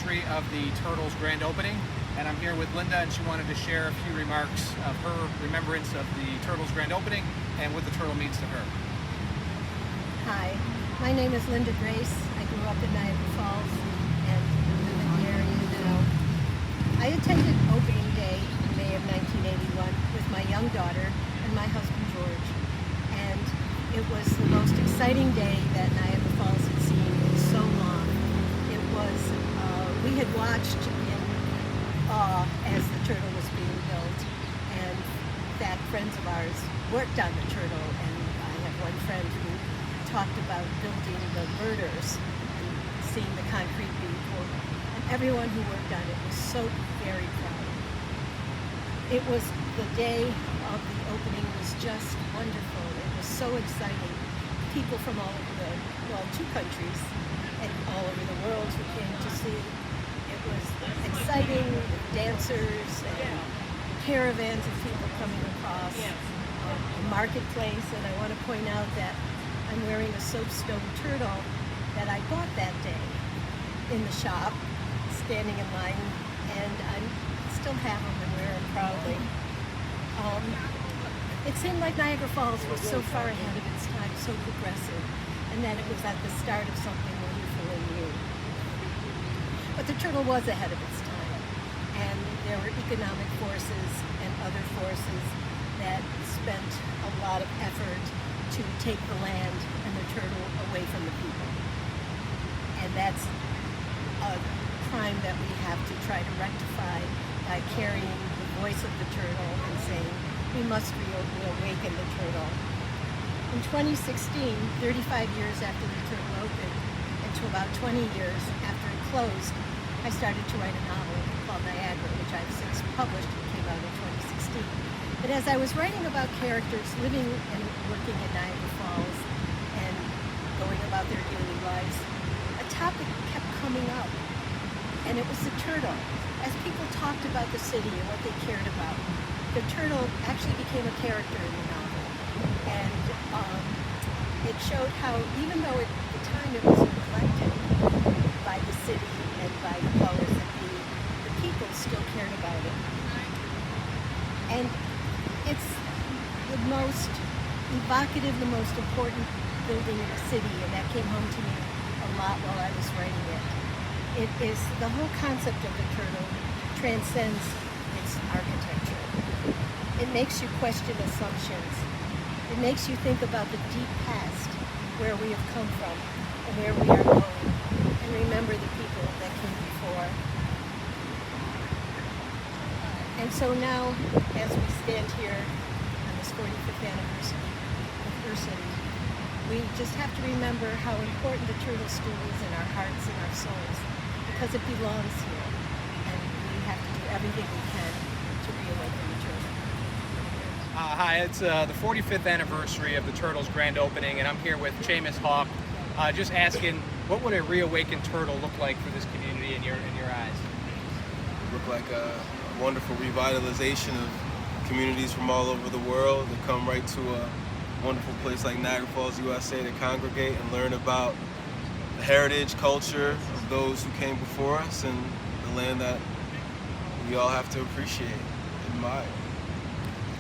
anniversary of the Turtles grand opening, and I'm here with Linda, and she wanted to share a few remarks of her remembrance of the Turtles grand opening and what the turtle means to her. Hi, my name is Linda Grace. I grew up in Niagara Falls and live in the area now. I attended opening day in May of 1981 with my young daughter and my husband George, and it was the most exciting day that Niagara Falls had seen in so long. It was, we had watched in awe as the turtle was being built, and in fact friends of ours worked on the turtle, and I have one friend who talked about building the girders and seeing the concrete being poured, and everyone who worked on it was so very proud. It was the day of the opening was just wonderful. It was so exciting. People from all over the, two countries and all over the world who came to see it. It was exciting with dancers and caravans of people coming across the marketplace. And I want to point out that I'm wearing a soapstone turtle that I bought that day in the shop, standing in line, and I still have them and wear them proudly. It seemed like Niagara Falls was so far ahead of its time, so progressive, and that it was at the start of something wonderful and new. But the turtle was ahead of its time, and there were economic forces and other forces that spent a lot of effort to take the land and the turtle away from the people. And that's a crime that we have to try to rectify by carrying the voice of the turtle and saying, we must reawaken the turtle. In 2016, 35 years after the turtle opened, and to about 20 years after it closed, I started to write a novel called Niagara, which I've since published and came out in 2016. But as I was writing about characters living and working in Niagara Falls and going about their daily lives, a topic kept coming up, and it was the turtle. As people talked about the city and what they cared about, the turtle actually became a character in the novel. And it showed how, even though at the time it was neglected by the city and by the powers that be, the people still cared about it. And it's the most evocative, the most important building in the city, and that came home to me a lot while I was writing it. It is, the whole concept of the turtle transcends its architecture. It makes you question assumptions. It makes you think about the deep past, where we have come from and where we are going, and remember the people that came before. And so now, as we stand here on this 45th anniversary of Ursuline, we just have to remember how important the turtle stool is in our hearts and our souls, because it belongs here, and we have to do everything we can to reawaken the turtle. Hi, it's the 45th anniversary of the Turtles grand opening, and I'm here with Seamus Hawk, just asking, what would a reawakened turtle look like for this community in your eyes? It would look like a wonderful revitalization of communities from all over the world that come right to a wonderful place like Niagara Falls, USA, to congregate and learn about the heritage, culture of those who came before us, and the land that we all have to appreciate and admire.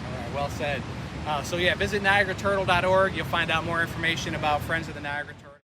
All right, well said. So yeah, visit NiagaraTurtle.org. You'll find out more information about Friends of the Niagara Turtle.